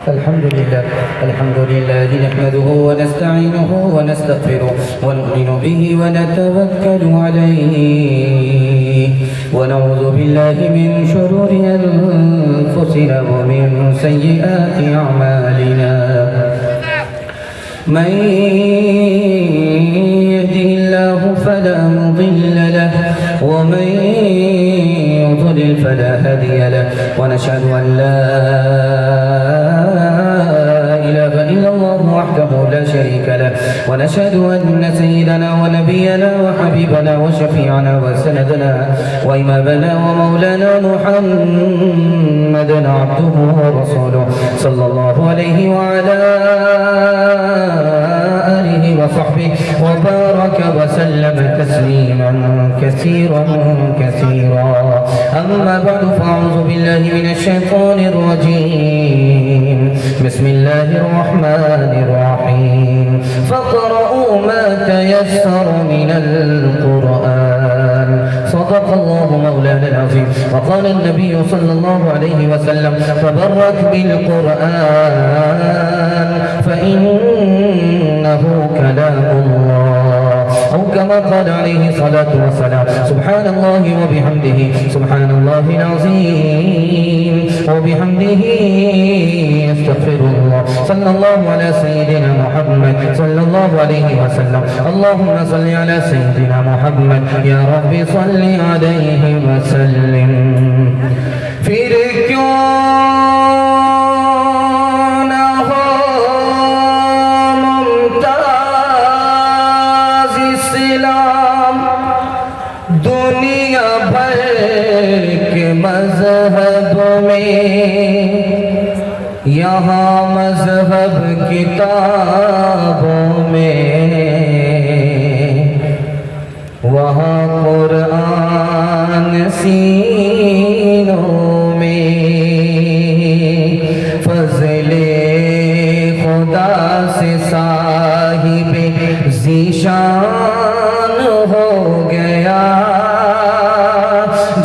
الحمد لله نحمده ونستعينه ونستغفره ونؤمن به ونتوكل عليه ونعوذ بالله من شرور أنفسنا ومن سيئات أعمالنا من يهده الله فلا مضل له ومن يضلل فلا هادي له ونشهد أن لا إله إلا الله وحده لا شريك له ونشهد أن سيدنا ونبينا وحبيبنا وشفيعنا وسندنا وإمامنا ومولانا محمدا عبده ورسوله صلى الله عليه وعلى آله وصحبه وبارك وسلم تسليما كثيرا أما بعد فأعوذ بالله من الشيطان الرجيم بسم الله الرحمن الرحيم فاقرؤوا ما تيسر من القرآن صدق الله مولانا العظيم وقال النبي صلى الله عليه وسلم تبرك بالقرآن فإنه كلام الله أو كما قال عليه الصلاة والسلام سبحان الله وبحمده سبحان الله العظيم وبحمده استغفر الله صلى الله على سيدنا محمد صلى الله عليه وسلم اللهم صل على سيدنا محمد يا رب صل عليه وسلم پھر کیوں نہ ہو ممتاز اسلام دنیا بھر کے مذہب میں یہاں مذہب کتابوں میں وہاں قرآن سینوں میں فضل خدا سے صاحب ذیشان ہو گیا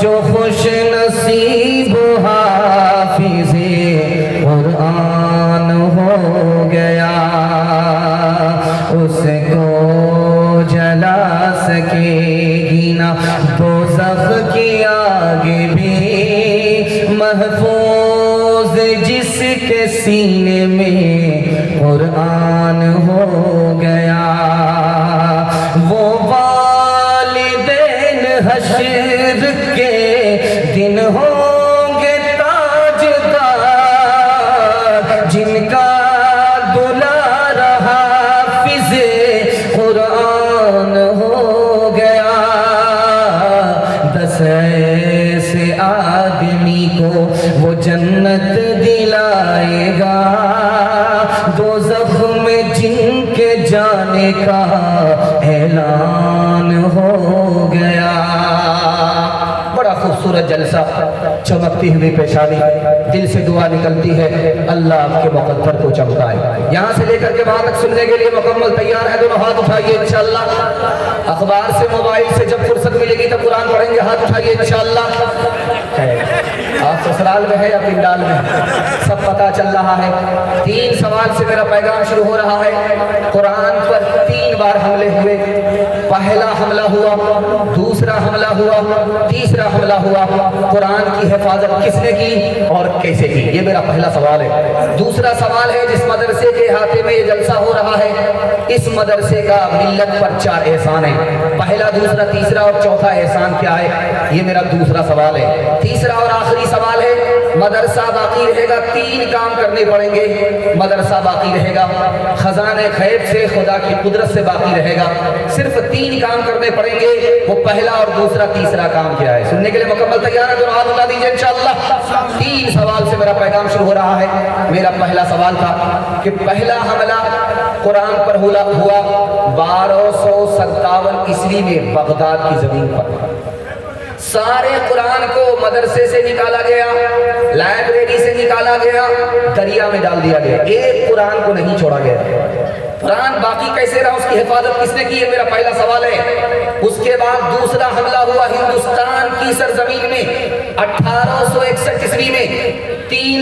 جو خوش نصیب حافظ قرآن ہو گیا اس کو جلا سکے گی نہ دوزخ کی آگ بھی محفوظ جس کے سینے میں قرآن ہو گیا وہ والدین حشر کے دن ہوں گے تاجدار جن کا دلار حافظ قرآن ہو گیا 10 ایسے آدمی کو وہ جنت دلائے گا دوزخ میں جن کے جانے کا اعلان ہو گیا بڑا خوبصورت جلسہ چمکتی ہوئی پیشانی دل سے دعا نکلتی ہے اللہ آپ کے مقدر کو چمکائے یہاں سے لے کر کے وہاں تک سننے کے لیے مکمل تیار ہے دونوں ہاتھ اٹھائیے انشاءاللہ اخبار سے موبائل سے جب فرصت ملے گی تب قرآن پڑھیں گے ہاتھ اٹھائیے انشاءاللہ آپ سسرال میں ہے یا پنڈال میں سب پتہ چل رہا ہے 3 سوال سے میرا پیغام شروع ہو رہا ہے قرآن پر 3 بار حملے ہوئے پہلا حملہ ہوا دوسرا حملہ ہوا تیسرا حملہ ہوا قرآن کی حفاظت کس نے کی اور کیسے کی یہ میرا پہلا سوال ہے دوسرا سوال ہے جس مدرسے کے احاطے میں یہ جلسہ ہو رہا ہے اس مدرسے کا ملت پر 4 احسان ہے پہلا دوسرا تیسرا اور چوتھا احسان کیا ہے یہ میرا دوسرا سوال ہے تیسرا اور آخری سوال ہے مدرسہ باقی رہے گا 3 کام کرنے پڑیں گے مدرسہ باقی رہے گا خزانہ غیب سے خدا کی قدرت سے باقی رہے گا صرف 3 کام کرنے پڑیں گے وہ پہلا اور دوسرا تیسرا کام کیا ہے سننے کے لیے مکمل تیار ہے دونوں ہاتھ اٹھا دیجیے انشاءاللہ 3 سوال سے میرا پیغام شروع ہو رہا ہے میرا پہلا سوال تھا کہ پہلا حملہ قرآن پر ہوا 1257 عیسوی میں بغداد کی زمین پر سارے قرآن کو مدرسے سے نکالا گیا لائبریری سے نکالا گیا دریا میں ڈال دیا گیا ایک قرآن کو نہیں چھوڑا گیا قرآن باقی کیسے رہا اس کی حفاظت کس نے کی ہے میرا پہلا سوال ہے اس کے بعد دوسرا حملہ ہوا ہندوستان کی سرزمین میں 1861 عیسوی میں 3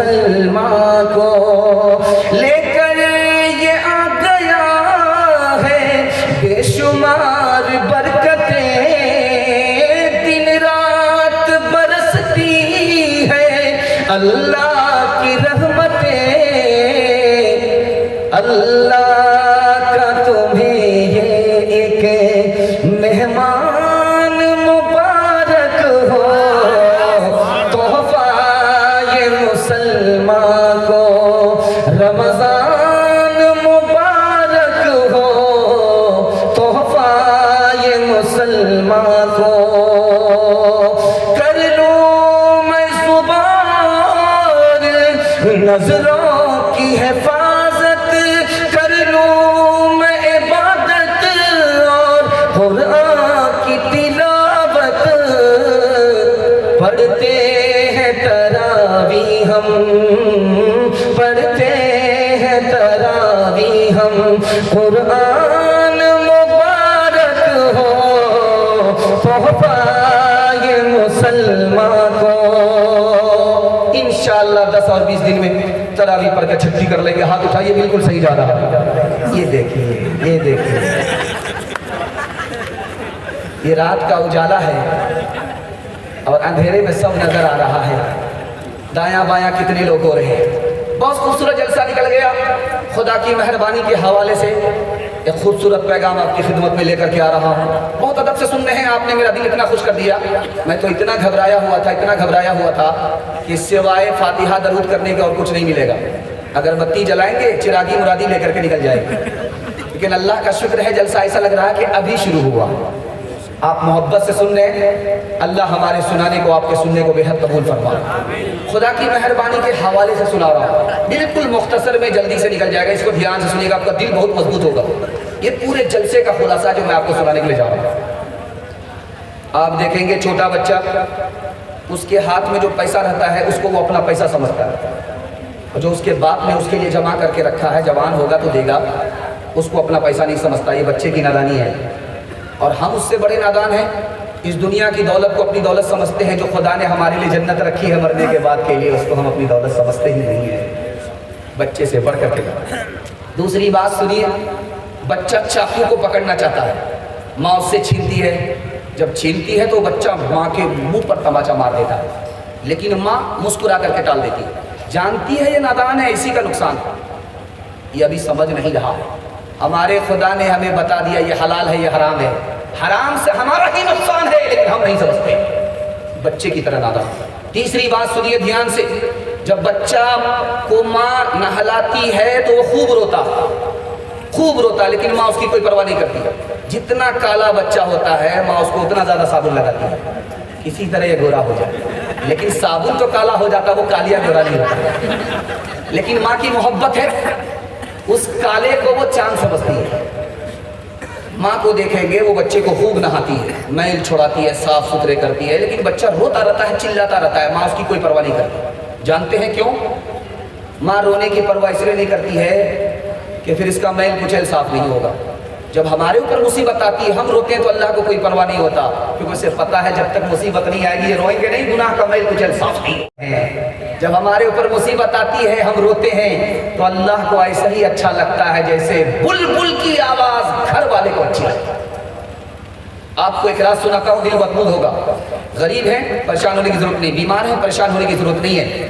مسلمان کو لے کر یہ آ گیا ہے بے شمار برکتیں دن رات برستی ہے اللہ کی رحمتیں اللہ کا تمہیں یہ ایک مہمان مبارک ہو تحفہ یہ مسلمان کو رمضان مبارک ہو تحفہ یہ مسلمان کو کر لوں میں زبان نظروں کی حفاظت کر لوں میں عبادت اور قرآن کی تلاوت پڑھتے ہیں تراویح ہم پڑھتے ہیں تراویح ہم قرآن مبارک ہو تحفہ یہ مسلمان کو انشاءاللہ 10 اور 20 دن میں تراویح پڑھ کے چھٹی کر لیں گے. ہاتھ اٹھائیے بالکل صحیح جا رہا ہے. یہ دیکھیے یہ رات کا اجالا ہے اور اندھیرے میں سب نظر آ رہا ہے. دایاں بایاں کتنے لوگ ہو رہے ہیں. بہت خوبصورت جلسہ نکل گیا. خدا کی مہربانی کے حوالے سے ایک خوبصورت پیغام آپ کی خدمت میں لے کر کے آ رہا ہوں. بہت ادب سے سن رہے ہیں. آپ نے میرا دل اتنا خوش کر دیا. میں تو اتنا گھبرایا ہوا تھا کہ سوائے فاتحہ درود کرنے کے اور کچھ نہیں ملے گا. اگر بتی جلائیں گے چراغی مرادی لے کر کے نکل جائے گی. لیکن اللہ کا شکر ہے جلسہ ایسا لگ رہا ہے کہ ابھی شروع ہوا. آپ محبت سے سن رہے ہیں. اللہ ہمارے سنانے کو آپ کے سننے کو بے حد قبول فرمائے. خدا کی مہربانی کے حوالے سے سنا رہا ہوں. بالکل مختصر میں جلدی سے نکل جائے گا. اس کو دھیان سے سنیے گا. آپ کا دل بہت مضبوط ہوگا. یہ پورے جلسے کا خلاصہ جو میں آپ کو سنانے کے لیے جا رہا ہوں. آپ دیکھیں گے چھوٹا بچہ اس کے ہاتھ میں جو پیسہ رہتا ہے اس کو وہ اپنا پیسہ سمجھتا ہے. اور جو اس کے باپ نے اس کے لیے جمع کر کے رکھا ہے جوان ہوگا تو دے گا اس کو اپنا پیسہ نہیں سمجھتا. یہ بچے کی نادانی ہے. اور ہم اس سے بڑے نادان ہیں. اس دنیا کی دولت کو اپنی دولت سمجھتے ہیں. جو خدا نے ہمارے لیے جنت رکھی ہے مرنے کے بعد کے لیے اس کو ہم اپنی دولت سمجھتے ہی نہیں ہیں. بچے سے بڑھ کر کے. دوسری بات سنیے. بچہ چاقو کو پکڑنا چاہتا ہے. ماں اس سے چھینتی ہے. جب چھینتی ہے تو بچہ ماں کے منہ پر تماچا مار دیتا ہے. لیکن ماں مسکرا کر کے ٹال دیتی ہے. جانتی ہے یہ نادان ہے اسی کا نقصان. یہ ابھی سمجھ نہیں رہا. ہمارے خدا نے ہمیں بتا دیا یہ حلال ہے یہ حرام ہے. حرام سے ہمارا ہی نقصان ہے لیکن ہم نہیں سمجھتے. بچے کی طرح نادان. تیسری بات سنیے دھیان سے. جب بچہ کو ماں نہلاتی ہے تو وہ خوب روتا لیکن ماں اس کی کوئی پرواہ نہیں کرتی. جتنا کالا بچہ ہوتا ہے ماں اس کو اتنا زیادہ صابن لگاتی ہے کسی طرح یہ گورا ہو جائے. لیکن صابن تو کالا ہو جاتا وہ کالیا گورا نہیں ہوتا. لیکن ماں کی محبت ہے. اس کالے کو وہ چاند سمجھتی ہے. ماں کو دیکھیں گے وہ بچے کو خوب نہاتی ہے میل چھوڑاتی ہے صاف ستھرے کرتی ہے. لیکن بچہ روتا رہتا ہے چلاتا رہتا ہے. ماں اس کی کوئی پرواہ نہیں کرتی. جانتے ہیں کیوں؟ ماں رونے کی پرواہ اس لیے نہیں کرتی ہے کہ پھر اس کا میل کچیل صاف نہیں ہوگا. جب ہمارے اوپر مصیبت آتی ہے ہم روتے ہیں تو اللہ کو کوئی پرواہ نہیں ہوتا کیونکہ اسے پتا ہے جب تک مصیبت نہیں آئے گی یہ روئیں گے نہیں. گناہ کا میل کچیل صاف نہیں ہے. جب ہمارے اوپر مصیبت آتی ہے ہم روتے ہیں تو اللہ کو ایسا ہی اچھا لگتا ہے جیسے بلبل کی آواز گھر والے کو اچھی لگتی ہے. آپ کو ایک راز سناتا ہوں دل مطمئن ہوگا. غریب ہیں پریشان ہونے کی ضرورت نہیں. بیمار ہیں پریشان ہونے کی ضرورت نہیں ہے.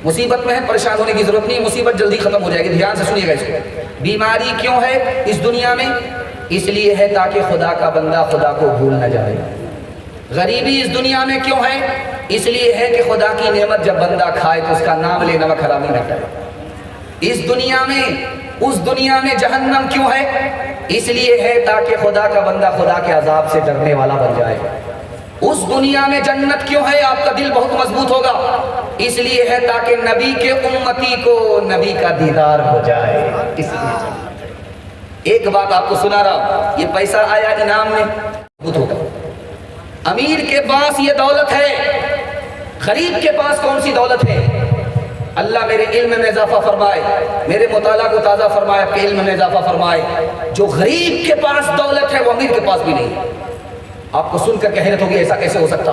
مصیبت میں ہے پریشان ہونے کی ضرورت نہیں. مصیبت جلدی ختم ہو جائے گی. دھیان سے سنیے گا اس کو. بیماری کیوں ہے اس دنیا میں؟ اس لیے ہے تاکہ خدا کا بندہ خدا کو بھول نہ جائے. غریبی اس دنیا میں کیوں ہے؟ اس لیے ہے کہ خدا کی نعمت جب بندہ کھائے تو اس کا نام لے نمک حرامی نہ کرے. اس دنیا میں جہنم کیوں ہے؟ اس لیے ہے تاکہ خدا کا بندہ خدا کے عذاب سے ڈرنے والا بن جائے. اس دنیا میں جنت کیوں ہے؟ آپ کا دل بہت مضبوط ہوگا. اس لیے ہے تاکہ نبی کے امتی کو نبی کا دیدار ہو جائے. اس لیے ایک بات آپ کو سنا رہا. یہ پیسہ آیا انعام میں مضبوط ہوگا. امیر کے پاس یہ دولت ہے. غریب کے پاس کون سی دولت ہے؟ اللہ میرے علم میں اضافہ فرمائے. میرے مطالعہ کو تازہ فرمائے. آپ کے علم میں اضافہ فرمائے. جو غریب کے پاس دولت ہے وہ امیر کے پاس بھی نہیں. آپ کو سن کر کہ حیرت ہوگی ایسا کیسے ہو سکتا.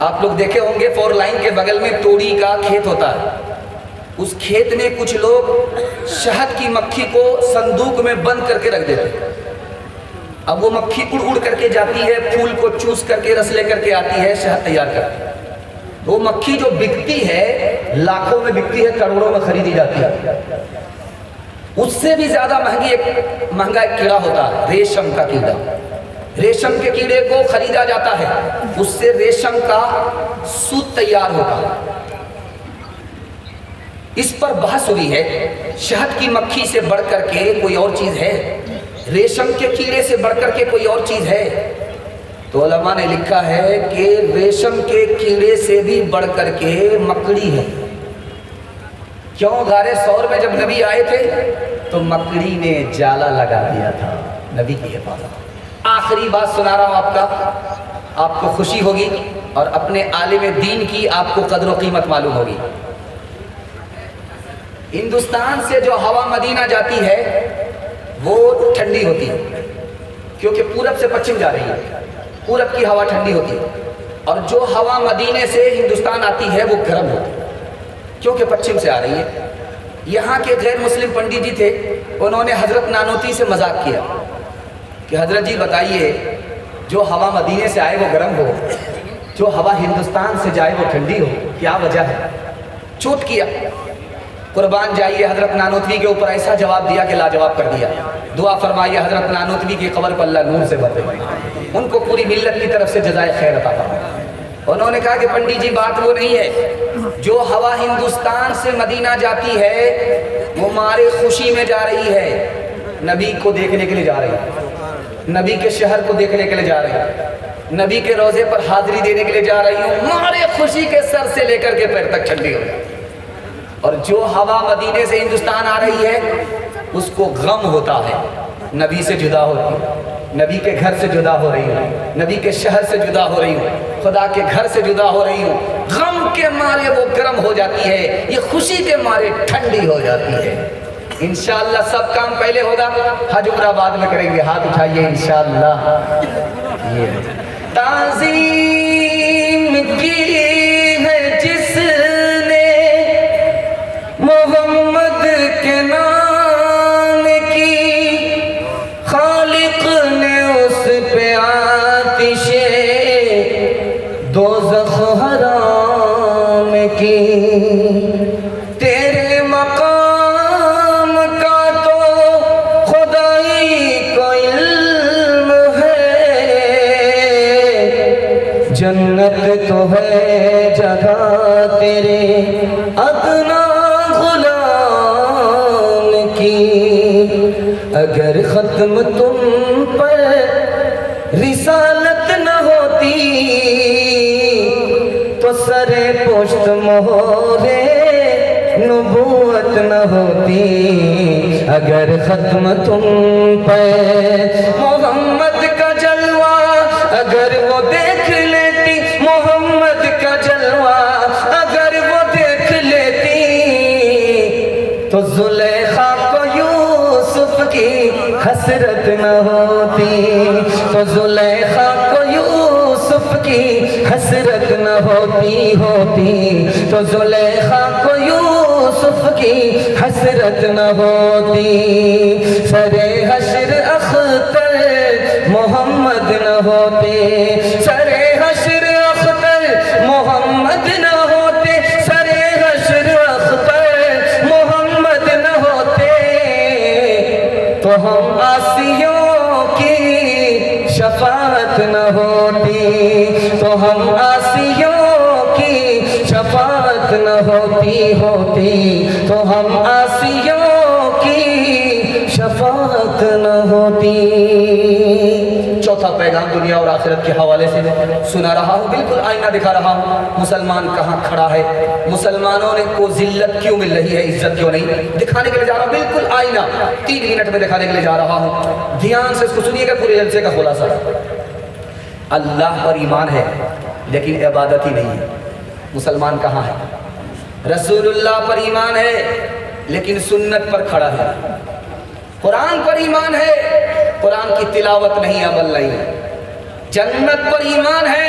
آپ لوگ دیکھے ہوں گے 4 لائن کے بغل میں توڑی کا کھیت ہوتا ہے، اس کھیت میں کچھ لوگ شہد کی مکھی کو صندوق میں بند کر کے رکھ دیتے ہیں۔ اب وہ مکھی اڑ اڑ کر کے جاتی ہے، پھول کو چوس کر کے رس لے کر کے آتی ہے، شہد تیار کرتی ہے۔ وہ مکھی جو بکتی ہے، لاکھوں میں بکتی ہے، کروڑوں میں خریدی جاتی ہے۔ اس سے بھی زیادہ مہنگا ایک کیڑا ہوتا ہے، ریشم کا کیڑا۔ ریشم کے کیڑے کو خریدا جاتا ہے، اس سے ریشم کا سوت تیار ہوتا ہے۔ اس پر بحث ہوئی ہے، شہد کی مکھی سے بڑھ کر کے کوئی اور چیز ہے؟ ریشم کے کیڑے سے بڑھ کر کے کوئی اور چیز ہے؟ تو علماء نے لکھا ہے کہ ریشم کے کیڑے سے بھی بڑھ کر کے مکڑی ہے۔ کیوں؟ غار ثور میں جب نبی آئے تھے تو مکڑی نے جالا لگا دیا تھا نبی کی حفاظت۔ آخری بات سنا رہا ہوں، آپ کو خوشی ہوگی اور اپنے عالم دین کی آپ کو قدر و قیمت معلوم ہوگی۔ ہندوستان سے جو ہوا مدینہ جاتی ہے وہ ٹھنڈی ہوتی ہے، کیونکہ پورب سے پچھم جا رہی ہے، پورب کی ہوا ٹھنڈی ہوتی ہے، اور جو ہوا مدینے سے ہندوستان آتی ہے وہ گرم ہوتی ہے، کیونکہ پچھم سے آ رہی ہے۔ یہاں کے غیر مسلم پنڈت جی تھے، انہوں نے حضرت نانوتوی سے مذاق کیا کہ حضرت جی بتائیے، جو ہوا مدینے سے آئے وہ گرم ہو، جو ہوا ہندوستان سے جائے وہ ٹھنڈی ہو، کیا وجہ ہے؟ چوٹ کیا۔ قربان جائیے، حضرت نانوتوی کے اوپر ایسا جواب دیا کہ لاجواب کر دیا۔ دعا فرمائیے حضرت نانوتوی کی قبر کو اللہ نور سے بھر دے، ان کو پوری ملت کی طرف سے جزائے خیر عطا فرمائے۔ انہوں نے کہا کہ پنڈت جی بات وہ نہیں ہے، جو ہوا ہندوستان سے مدینہ جاتی ہے وہ ہمارے خوشی میں جا رہی ہے، نبی کو دیکھنے کے لیے جا رہی ہے، نبی کے شہر کو دیکھنے کے لیے جا رہی ہے، نبی کے روزے پر حاضری دینے کے لیے جا رہی ہوں، ہمارے خوشی کے سر سے لے کر کے پیر تک ٹھنڈی ہو جائے۔ اور جو ہوا مدینے سے ہندوستان آ رہی ہے اس کو غم ہوتا ہے، نبی سے جدا ہو رہی ہوں، نبی کے گھر سے جدا ہو رہی ہوں، نبی کے شہر سے جدا ہو رہی ہوں، خدا کے گھر سے جدا ہو رہی ہوں، غم کے مارے وہ گرم ہو جاتی ہے، یہ خوشی کے مارے ٹھنڈی ہو جاتی ہے۔ انشاءاللہ سب کام پہلے ہوگا، حج عمرہ بعد میں کریں گے، ہاتھ اٹھائیے انشاءاللہ۔ یہ تعظیم کی ہے جس نے محمد کے نام کی، خالق نے اس پہ آتش دوزخ حرام کی۔ تیرے مقام کا تو خدائی کو علم ہے، جنت تو ہے جگہ تیرے ادنا اگر ختم تم پر رسالت نہ ہوتی تو سر پشت مہر نبوت نہ ہوتی۔ اگر ختم تم پر محمد کا جلوہ اگر وہ دیکھ لیتی، محمد کا جلوہ اگر وہ دیکھ لیتی تو زلیخا کی حسرت نہ ہوتی، تو زلیخا کو یوسف کی حسرت نہ ہوتی، تو زلیخا کو یوسف کی حسرت نہ ہوتی۔ سر حشر اختر محمد نہ ہوتے، سر حشر اختر محمد نہ ہوتے، سر حشر اختر محمد نہ ہوتے تو ہم عاصیوں کی شفاعت نہ ہوتی، تو ہم عاصیوں کی شفاعت نہ ہوتی، تو ہم عاصیوں کی شفاعت نہ ہوتی۔ چوتھا پیغام دنیا اور آخرت کے حوالے سے سنا رہا ہوں، بالکل آئینہ دکھا رہا ہوں، مسلمان کہاں کھڑا ہے، مسلمانوں کو ذلت کیوں مل رہی ہے، عزت کیوں نہیں، دکھانے کے لیے جا رہا ہوں، بالکل آئینہ 3 منٹ میں دکھانے کے لیے جا رہا ہوں۔ دھیان سے اس کو سنیے گا، پورے جلسے کا خلاصہ۔ اللہ پر ایمان ہے لیکن عبادت ہی نہیں ہے، مسلمان کہاں ہے؟ رسول اللہ پر ایمان ہے لیکن سنت پر کھڑا ہے، قرآن پر ایمان ہے، قرآن کی تلاوت نہیں، عمل نہیں، جنت پر ایمان ہے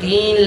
3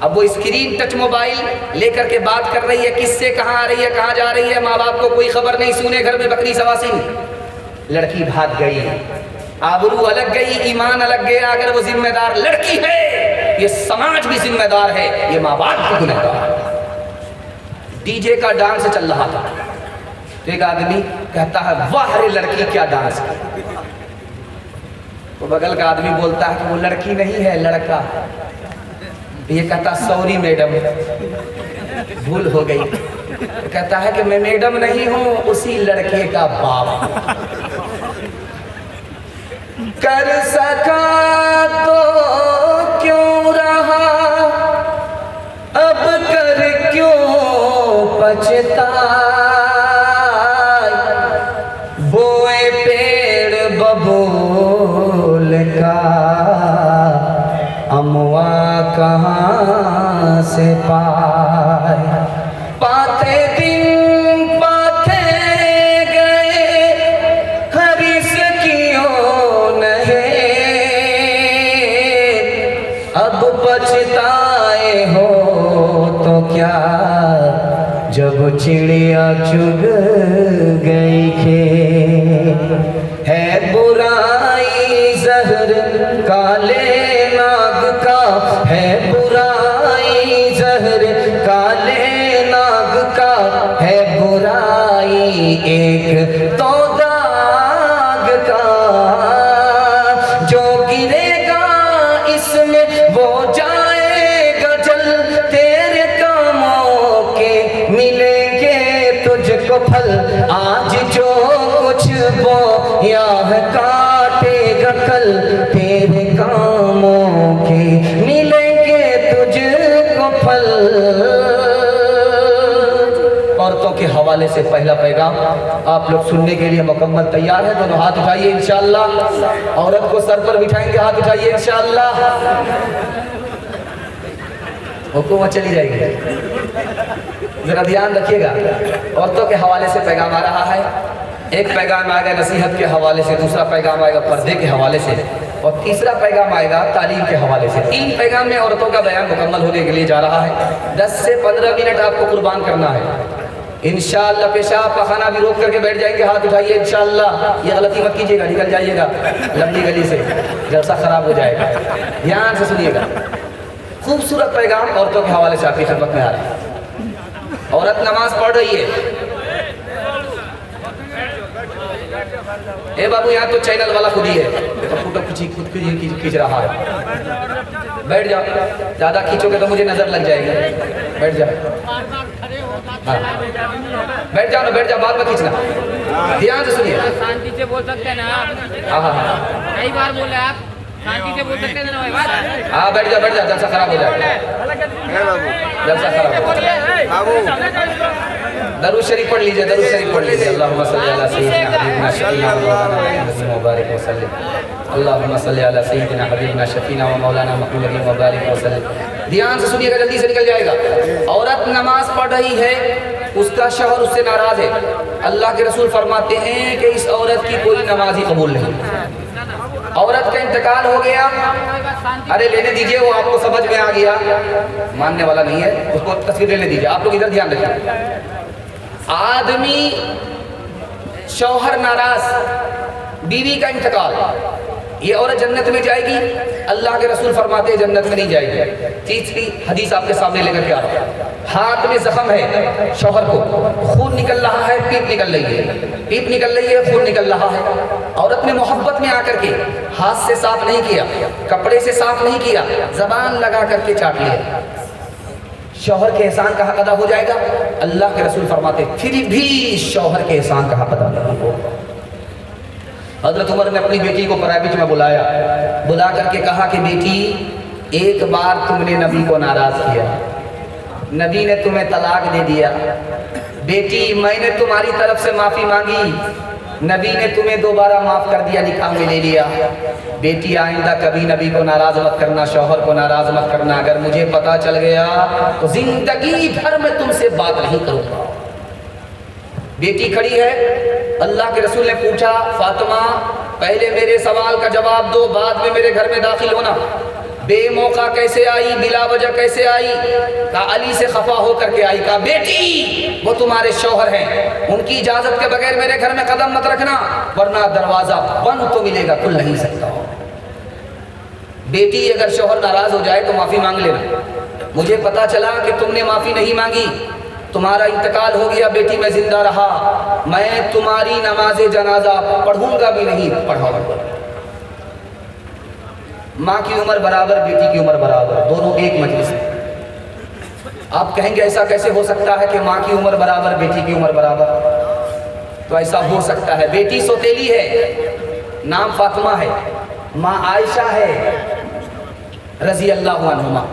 اب وہ اسکرین ٹچ موبائل لے کر کے بات کر رہی ہے، کس سے کہاں آ رہی ہے، کہاں جا رہی ہے، ماں باپ کو کوئی خبر نہیں، سونے گھر میں بکری سواسن. لڑکی بھاگ گئی، آبرو الگ گئی، ایمان الگ گیا. اگر وہ ذمہ دار لڑکی ہے، یہ سماج بھی ذمہ دار ہے، یہ ماں باپ بھی گنہگار ہے. ڈی جے کا ڈانس چل رہا تھا تو ایک آدمی کہتا ہے واہ رے لڑکی کیا ڈانس ہے. تو بغل کا آدمی بولتا ہے کہ وہ لڑکی نہیں ہے، لڑکا. یہ کہتا سوری میڈم، بھول ہو گئی. کہتا ہے کہ میں میڈم نہیں ہوں، اسی لڑکے کا باپ. کر سکا تو کیوں رہا، اب کر کیوں پچھتا. بوئے پیڑ ببول کا، اموا کہاں سے پائے. پاتے دن پاتے گئے، حریص کیوں نہیں. اب پچھتائے ہو تو کیا، جب چڑیا چگ گئی کھیت. ہے برائی زہر کالے ناگ کا، ہے برائی زہر کالے ناگ کا. ہے برائی ایک تو داغ کا، جو گرے گا اس میں وہ جائے گا جل. تیرے کاموں کے ملیں گے تجھ کو پھل. آج جو کچھ بویا ہے کاٹے گا کل. تیرے کاموں کے ملیں گے تجھ کو پھل. عورتوں کے حوالے سے پہلا پیغام آپ لوگ سننے کے لیے مکمل تیار ہیں؟ دونوں ہاتھ اٹھائیے انشاءاللہ. عورت کو سر پر بٹھائیں گے، ہاتھ اٹھائیے انشاءاللہ. حکومت چلی جائے گی، ذرا دھیان رکھیے گا. عورتوں کے حوالے سے پیغام آ رہا ہے. ایک پیغام آئے گا نصیحت کے حوالے سے، دوسرا پیغام آئے گا پردے کے حوالے سے، اور تیسرا پیغام آئے گا تعلیم کے حوالے سے. 3 پیغام میں عورتوں کا بیان مکمل ہونے کے لیے جا رہا ہے. 10 سے 15 منٹ آپ کو قربان کرنا ہے انشاءاللہ. پیشاب پخانہ بھی روک کر کے بیٹھ جائیں گے، ہاتھ اٹھائیے انشاءاللہ. یہ غلطی مت کیجیے گا، نکل جائیے گا لمبی گلی سے، جلسہ خراب ہو جائے گا. دھیان سے سنیے گا. خوبصورت پیغام عورتوں کے حوالے سے آپ کی خدمت میں آ رہا ہے. عورت نماز پڑھ رہی ہے. اے بابو یہاں تو چینل والا خود ہی ہے، فوٹو خود کھینچ رہا ہے. بیٹھ جاؤ، زیادہ کھینچو گے تو مجھے نظر لگ جائے گی. بیٹھ جاؤ، ہاں بیٹھ جاؤ نا، بیٹھ جاؤ، بعد میں کھینچنا. دھیان سے سنیے. شانتی سے بول سکتے ہیں نا آپ؟ ہاں ہاں ہاں کئی بار بولے آپ، شانتی سے بول سکتے ہیں نا. ہاں بیٹھ جاؤ، بیٹھ جاؤ، جلسہ خراب ہو جائے گا. جلسہ خراب ہو جائے گا. درود شریف پڑھ لیجئے، درود شریف پڑھ لیجئے. اللہم صلی علی سیدنا حبیبنا شفیعنا مولانا مبارک وسلم. اللہم صلی علی سیدنا حبیبنا شفیعنا و مولانا محمد مبارک وسلم. دھیان سے سنیے گا، جلدی سے نکل جائے گا. عورت نماز پڑھ رہی ہے، اس کا شوہر اس سے ناراض ہے. اللہ کے رسول فرماتے ہیں کہ اس عورت کی کوئی نماز ہی قبول نہیں. عورت کا انتقال ہو گیا، ارے لینے دیجئے، وہ آپ کو سمجھ میں آ گیا، ماننے والا نہیں ہے، اس کو تصویر لینے دیجئے. آپ لوگ ادھر دھیان رکھیں. آدمی شوہر ناراض، بیوی کا انتقال، یہ عورت جنت میں جائے گی؟ اللہ کے رسول فرماتے ہیں جنت میں نہیں جائے گی. تیسری حدیث آپ کے سامنے لے کر کے آ رہا ہوں. ہاتھ میں زخم ہے شوہر کو، خون نکل رہا ہے، پیپ نکل رہی ہے، پیپ نکل رہی ہے، خون نکل رہا ہے. عورت نے محبت میں آ کر کے ہاتھ سے صاف نہیں کیا، کپڑے سے صاف نہیں کیا، زبان لگا کر کے چاٹ لیا. شوہر کے احسان کا حق ادا ہو جائے گا؟ اللہ کے رسول فرماتے پھر بھی شوہر کے احسان کا حق ادا نہیں ہوگا. حضرت عمر نے اپنی بیٹی کو پرائیویٹ میں بلا کر کے کہا کہ بیٹی، ایک بار تم نے نبی کو ناراض کیا، نبی نے تمہیں طلاق دے دیا. بیٹی، میں نے تمہاری طرف سے معافی مانگی، نبی نے تمہیں دوبارہ معاف کر دیا، نکاح میں لے لیا. بیٹی، آئندہ کبھی نبی کو ناراض مت کرنا، شوہر کو ناراض مت کرنا. اگر مجھے پتا چل گیا تو زندگی بھر میں تم سے بات نہیں کروں گا. بیٹی کھڑی ہے. اللہ کے رسول نے پوچھا، فاطمہ پہلے میرے سوال کا جواب دو، بعد میں میرے گھر میں داخل ہونا. بے موقع کیسے آئی، بلا وجہ کیسے آئی؟ کہا علی سے خفا ہو کر کے آئی۔ کہا بیٹی وہ تمہارے شوہر ہیں، ان کی اجازت کے بغیر میرے گھر میں قدم مت رکھنا ورنہ دروازہ بند تو ملے گا، کھل نہیں سکتا۔ بیٹی اگر شوہر ناراض ہو جائے تو معافی مانگ لینا، مجھے پتا چلا کہ تم نے معافی نہیں مانگی، تمہارا انتقال ہو گیا، بیٹی میں زندہ رہا، میں تمہاری نماز جنازہ پڑھوں گا بھی نہیں پڑھاؤں گا۔ ماں کی عمر برابر، بیٹی کی عمر برابر، دونوں ایک مجلس میں۔ آپ کہیں گے ایسا کیسے ہو سکتا ہے کہ ماں کی عمر برابر بیٹی کی عمر برابر؟ تو ایسا ہو سکتا ہے، بیٹی سوتیلی ہے، نام فاطمہ ہے، ماں عائشہ ہے رضی اللہ عنہما،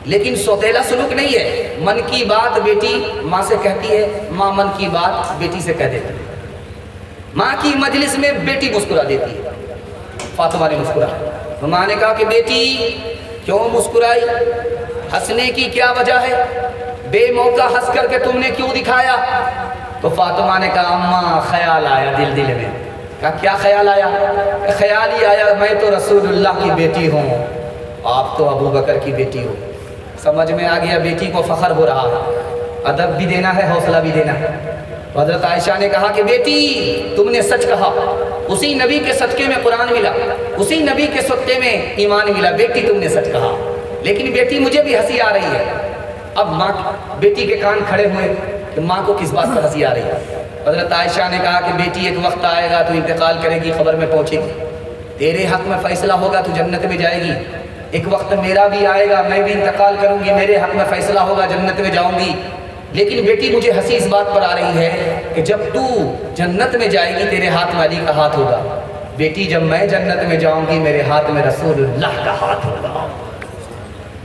لیکن سوتیلا سلوک نہیں ہے۔ من کی بات بیٹی ماں سے کہتی ہے، ماں من کی بات بیٹی سے کہہ دیتی ہے۔ ماں کی مجلس میں بیٹی مسکرا دیتی ہے، فاطمہ نے مسکرا تو ماں نے کہا کہ بیٹی کیوں مسکرائی، ہنسنے کی کیا وجہ ہے، بے موقع ہنس کر کے تم نے کیوں دکھایا؟ تو فاطمہ نے کہا اماں خیال آیا دل میں۔ کہا کیا خیال آیا؟ خیال ہی آیا میں تو رسول اللہ کی بیٹی ہوں، آپ تو ابو بکر کی بیٹی ہو۔ سمجھ میں آ گیا، بیٹی کو فخر ہو رہا ہے، ادب بھی دینا ہے، حوصلہ بھی دینا ہے۔ حضرت عائشہ نے کہا کہ بیٹی تم نے سچ کہا، اسی نبی کے صدقے میں قرآن ملا، اسی نبی کے صدقے میں ایمان ملا، بیٹی تم نے سچ کہا، لیکن بیٹی مجھے بھی ہنسی آ رہی ہے۔ اب ماں بیٹی کے کان کھڑے ہوئے کہ ماں کو کس بات پر ہنسی آ رہی ہے؟ حضرت عائشہ نے کہا کہ بیٹی ایک وقت آئے گا تو انتقال کرے گی، خبر میں پہنچے گی، تیرے حق میں فیصلہ ہوگا تو جنت میں جائے گی، ایک وقت میرا بھی آئے گا میں بھی انتقال کروں گی، میرے حق میں فیصلہ ہوگا جنت میں جاؤں گی، لیکن بیٹی مجھے ہنسی اس بات پر آ رہی ہے کہ جب تو جنت میں جائے گی تیرے ہاتھ میں علی کا ہاتھ ہوگا، بیٹی جب میں جنت میں جاؤں گی میرے ہاتھ میں رسول اللہ کا ہاتھ ہوگا۔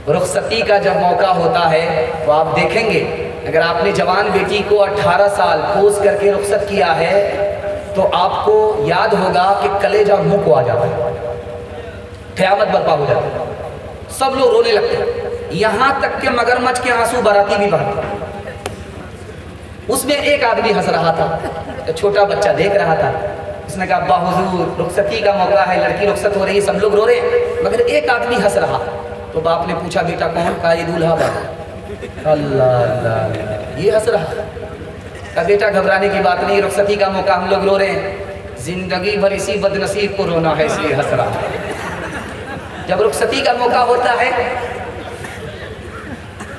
رخصتی کا جب موقع ہوتا ہے تو آپ دیکھیں گے اگر آپ نے جوان بیٹی کو 18 سال پوس کر کے رخصت کیا ہے تو آپ کو یاد ہوگا کہ کلیجہ منہ کو آ جاتا ہے، قیامت برپا ہو جاتی ہے، سب لوگ رونے لگتے ہیں، یہاں تک کہ مگرمچھ کے آنسو باراتی بھی بہتے ہیں۔ اس میں ایک آدمی ہنس رہا تھا، چھوٹا بچہ دیکھ رہا تھا، اس نے کہا ابا حضور رخصتی کا موقع ہے، لڑکی رخصت ہو رہی ہے، سب لوگ رو رہے ہیں مگر ایک آدمی ہنس رہا۔ تو باپ نے پوچھا بیٹا کون؟ کہا یہ دولہا باپ۔ اللہ اللہ یہ ہنس رہا۔ کہا بیٹا گھبرانے کی بات نہیں، رخصتی کا موقع ہم لوگ رو رہے ہیں، زندگی بھر اسی بد نصیب کو رونا ہے اس لیے ہنس رہا۔ جب رخصتی کا موقع ہوتا ہے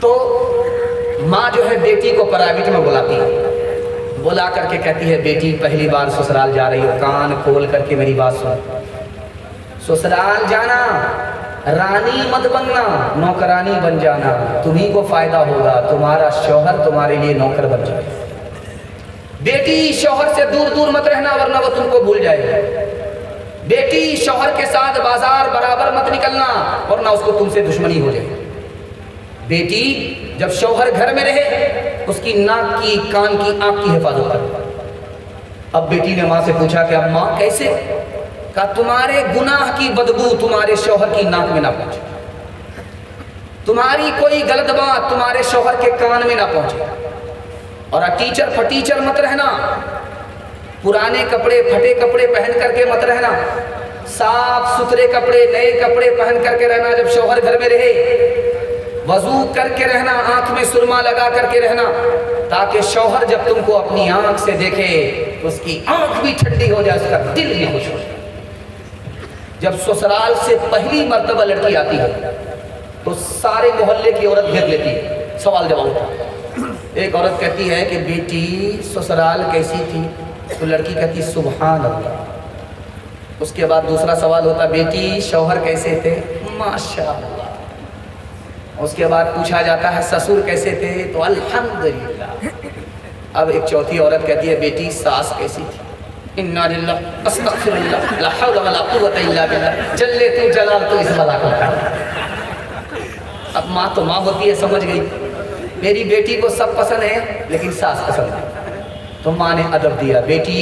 تو ماں جو ہے بیٹی کو پرائیویٹ میں بلاتی ہے، بلا کر کے کہتی ہے بیٹی پہلی بار سسرال جا رہی ہو، کان کھول کر کے میری بات سن، سسرال جانا رانی مت بننا، نوکرانی بن جانا، تمہیں کو فائدہ ہوگا، تمہارا شوہر تمہارے لیے نوکر بن جائے۔ بیٹی شوہر سے دور دور مت رہنا ورنہ وہ تم کو بھول جائے گا، بیٹی شوہر کے ساتھ بازار برابر مت نکلنا ورنہ اس کو تم سے دشمنی ہو جائے۔ بیٹی جب شوہر گھر میں رہے اس کی ناک کی، کان کی، آنکھ کی حفاظت کر۔ اب بیٹی نے ماں سے پوچھا کہ اماں کیسے؟ کہا تمہارے گناہ کی بدبو تمہارے شوہر کی ناک میں نہ پہنچے، تمہاری کوئی غلط بات تمہارے شوہر کے کان میں نہ پہنچے، اور ٹیچر پھٹیچر مت رہنا، پرانے کپڑے پھٹے کپڑے پہن کر کے مت رہنا، صاف ستھرے کپڑے نئے کپڑے پہن کر کے رہنا جب شوہر گھر میں رہے، وضو کر کے رہنا، آنکھ میں سرما لگا کر کے رہنا تاکہ شوہر جب تم کو اپنی آنکھ سے دیکھے اس کی آنکھ بھی ٹھنڈی ہو جائے، اس کا دل بھی خوش ہو جائے۔ جب سسرال سے پہلی مرتبہ لڑکی آتی ہے تو سارے محلے کی عورت گھیر لیتی ہے، سوال جواب ہوتا۔ ایک عورت کہتی ہے کہ بیٹی سسرال کیسی تھی؟ تو لڑکی کہتی سبحان اللہ۔ اس کے بعد دوسرا سوال ہوتا بیٹی شوہر کیسے تھے؟ ماشاءاللہ۔ اس کے بعد پوچھا جاتا ہے سسر کیسے تھے؟ تو الحمدللہ۔ اب ایک چوتھی عورت کہتی ہے بیٹی ساس کیسی تھی؟ انا للہ استغفر اللہ لا حول ولا قوت الا باللہ، جلے تو جلال تو اس بلا کو کر۔ اب ماں تو ماں ہوتی ہے، سمجھ گئی میری بیٹی کو سب پسند ہے لیکن ساس پسند ہے، تو ماں نے ادب دیا بیٹی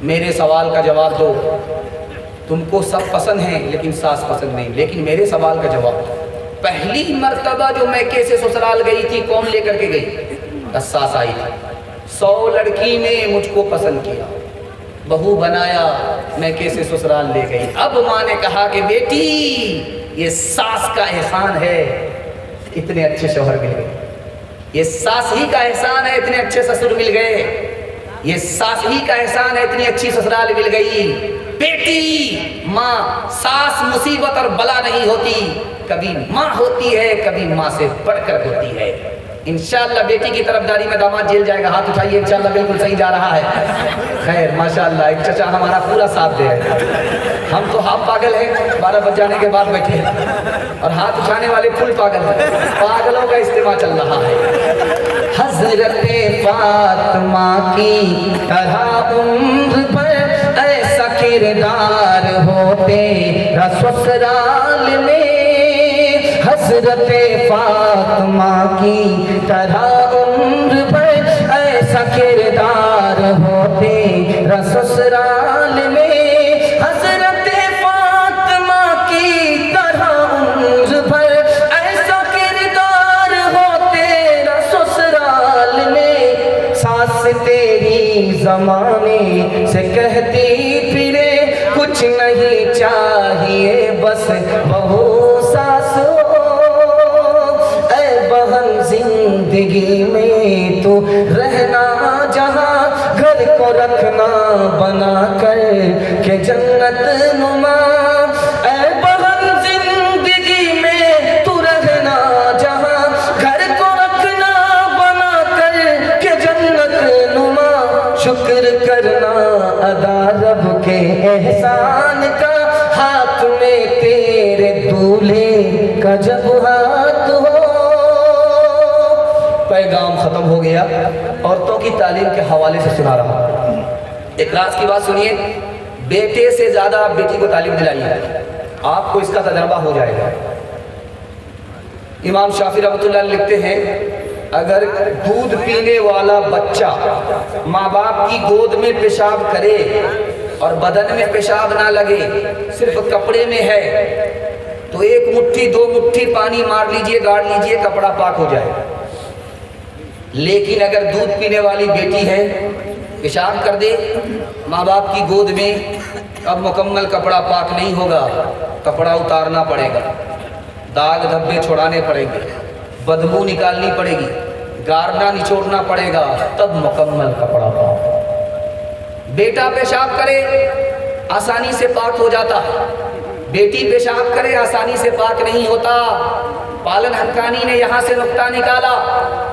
میرے سوال کا جواب دو، تم کو سب پسند ہیں لیکن ساس پسند نہیں، لیکن میرے سوال کا جواب دو، پہلی مرتبہ جو میکے سے سسرال گئی تھی کون لے کر کے گئی؟ ساس آئی تھی، 100 لڑکی نے مجھ کو پسند کیا، بہو بنایا، میکے سے سسرال لے گئی۔ اب ماں نے کہا کہ بیٹی یہ ساس کا احسان ہے اتنے اچھے شوہر مل گئے، یہ ساس ہی کا احسان ہے اتنے اچھے سسر مل گئے، یہ ساس ہی کا احسان ہے اتنی اچھی سسرال مل گئی۔ بیٹی ماں ساس مصیبت اور بلا نہیں ہوتی، کبھی ماں ہوتی ہے، کبھی ماں سے بڑھ کر ہوتی ہے۔ انشاءاللہ بیٹی کی طرفداری میں داماد جیل جائے گا، ہاتھ اٹھائیے، انشاءاللہ بالکل صحیح جا رہا ہے۔ خیر ماشاءاللہ ایک چچا ہمارا پورا ساتھ دے ہے، ہم تو ہاف پاگل ہیں، 12 بج جانے کے بعد بیٹھے ہیں، اور ہاتھ اٹھانے والے فل پاگل ہیں، پاگلوں کا اجتماع چل رہا ہے۔ حضرت فاطمہ کی طرح عمر پر ایسا کردار ہوتے سسرال میں، حضرت فاطمہ کی طرح عمر پر ایسا کردار ہوتے سسرال میں، حضرت فاطمہ کی طرح عمر پر ایسا کردار ہوتے سسرال میں، ساس تیری زمانے سے کہتی پھرے کچھ نہیں چاہیے بس بہو ساس ہو، اے بہن زندگی میں تو رہنا جہاں گھر کو رکھنا بنا کر کہ جنت نما، اے بہن زندگی میں تو رہنا جہاں گھر کو رکھنا بنا کر کہ جنت نما، شکر کرنا ادا رب کے احسان کا، ہاتھ میں تیرے دولہے کا جب ہاتھ ہو۔ پیغام ختم ہو گیا، عورتوں کی تعلیم کے حوالے سے سنا رہا ہوں۔ ایک راز کی بات سنیے، بیٹے سے زیادہ آپ بیٹی کو تعلیم دلائیے، آپ کو اس کا تجربہ ہو جائے گا۔ امام شافعی رحمۃ اللہ علیہ لکھتے ہیں اگر دودھ پینے والا بچہ ماں باپ کی گود میں پیشاب کرے اور بدن میں پیشاب نہ لگے، صرف کپڑے میں ہے، تو 1 مٹھی 2 مٹھی پانی مار لیجئے، گاڑ لیجئے، کپڑا پاک ہو جائے۔ لیکن اگر دودھ پینے والی بیٹی ہے، پیشاب کر دے ماں باپ کی گود میں، اب مکمل کپڑا پاک نہیں ہوگا، کپڑا اتارنا پڑے گا، داغ دھبے چھوڑانے پڑیں گے، بدبو نکالنی پڑے گی، گارنا نچوڑنا پڑے گا، تب مکمل کپڑا پاک۔ بیٹا پیشاب کرے آسانی سے پاک ہو جاتا، بیٹی پیشاب کرے آسانی سے پاک نہیں ہوتا۔ پالن حقانی نے یہاں سے نقطہ نکالا،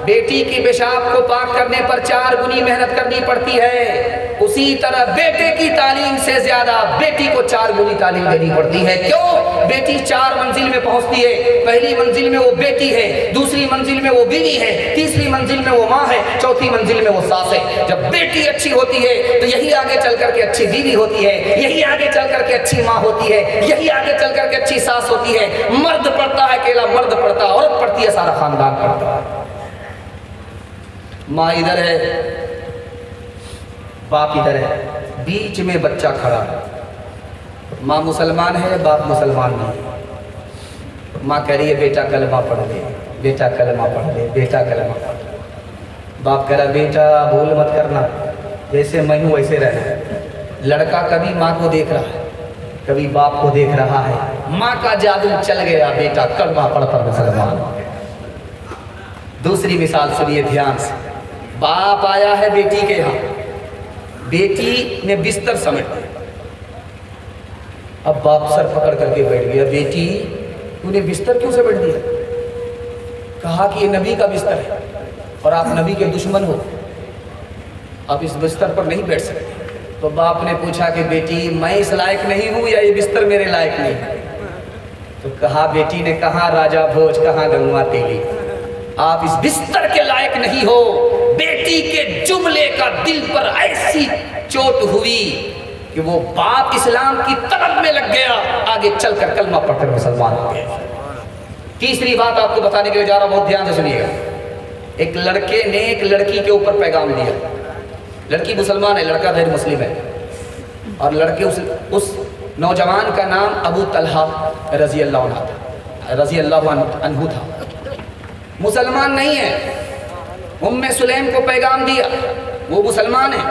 بیٹی کی پیشاب کو پاک کرنے پر 4 گنی محنت کرنی پڑتی ہے، اسی طرح بیٹے کی تعلیم سے زیادہ بیٹی کو 4 گنی تعلیم دینی پڑتی ہے۔ کیوں؟ بیٹی 4 منزل میں پہنچتی ہے، پہلی منزل میں وہ بیٹی ہے، دوسری منزل میں وہ بیوی ہے، تیسری منزل میں وہ ماں ہے، چوتھی منزل میں وہ ساس ہے۔ جب بیٹی اچھی ہوتی ہے تو یہی آگے چل کر کے اچھی بیوی ہوتی ہے، یہی آگے چل کر کے اچھی ماں ہوتی ہے، یہی آگے چل کر کے اچھی ساس ہوتی ہے۔ مرد پڑھتا ہے اکیلا مرد پڑھتا ہے، عورت پڑھتی ہے سارا خاندان پڑھتا ہے۔ ماں ادھر ہے، باپ ادھر ہے، بیچ میں بچہ کھڑا ہے، ماں مسلمان ہے، باپ مسلمان نہیں۔ ماں کہہ رہی ہے بیٹا کلمہ پڑھ لے، بیٹا کلمہ پڑھ لے، بیٹا کلمہ پڑھ لے۔ باپ کہہ رہا بیٹا بھول مت کرنا، جیسے میں ہوں ویسے رہنا۔ لڑکا کبھی ماں کو دیکھ رہا ہے، کبھی باپ کو دیکھ رہا ہے، ماں کا جادو چل گیا، بیٹا کلمہ پڑھ کر مسلمان۔ دوسری مثال سنیے دھیان سے، باپ آیا ہے بیٹی کے یہاں، بیٹی نے بستر سمیٹ دیا، اب باپ سر پکڑ کر کے بیٹھ گیا، بیٹی تو نے بستر کیوں سمیٹ دیا؟ کہا کہ یہ نبی کا بستر ہے اور آپ نبی کے دشمن ہو، آپ اس بستر پر نہیں بیٹھ سکتے۔ تو باپ نے پوچھا کہ بیٹی میں اس لائق نہیں ہوں یا یہ بستر میرے لائق نہیں ہے؟ تو کہا بیٹی نے، کہاں راجہ بھوج کہاں گنگوا تیلی، آپ اس بستر کے لائق نہیں ہو۔ بیٹی کے جملے کا دل پر ایسی چوٹ ہوئی کہ وہ باپ اسلام کی طلب میں لگ گیا، آگے چل کر کلمہ پڑھ کر مسلمان ہو گیا۔ تیسری بات آپ کو بتانے کے لیے جا رہا ہوں، بہت دھیان سے سنیے گا۔ ایک لڑکے نے ایک لڑکی کے اوپر پیغام دیا، لڑکی مسلمان ہے، لڑکا غیر مسلم ہے، اور لڑکے اس نوجوان کا نام ابو طلحہ رضی اللہ عنہ تھا، مسلمان نہیں ہے۔ ام سلیم کو پیغام دیا، وہ مسلمان ہیں،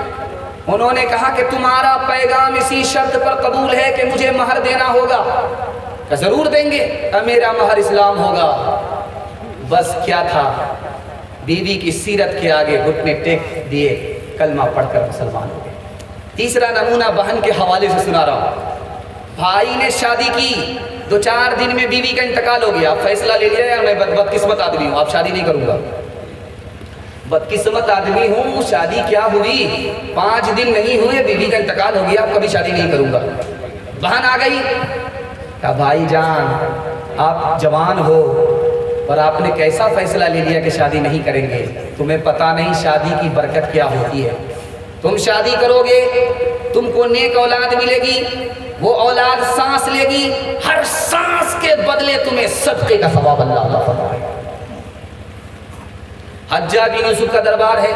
انہوں نے کہا کہ تمہارا پیغام اسی شرط پر قبول ہے کہ مجھے مہر دینا ہوگا۔ کہ ضرور دیں گے، میرا مہر اسلام ہوگا۔ بس کیا تھا، بیوی کی سیرت کے آگے گھٹنے ٹیک دیے، کلمہ پڑھ کر مسلمان ہو گئے۔ تیسرا نمونہ بہن کے حوالے سے سنا رہا ہوں۔ بھائی نے شادی کی، 2-4 دن میں بیوی کا انتقال ہو گیا۔ اب فیصلہ لے لیا یار میں بدقسمت آدمی ہوں، اب شادی نہیں کروں گا، بدقسمت آدمی ہوں، شادی کیا ہوئی، 5 دن نہیں ہوئے بیوی کا انتقال ہو گیا، اب کبھی شادی نہیں کروں گا۔ بہن آ گئی، کہا بھائی جان آپ جوان ہو اور آپ نے کیسا فیصلہ لے لیا کہ شادی نہیں کریں گے، تمہیں پتہ نہیں شادی کی برکت کیا ہوتی ہے۔ تم شادی کرو گے، تم کو نیک اولاد ملے گی، وہ اولاد سانس لے گی، ہر سانس کے بدلے تمہیں صدقے کا ثواب اللہ عطا فرمائے گا۔ حجاج بن یوسف کا دربار ہے،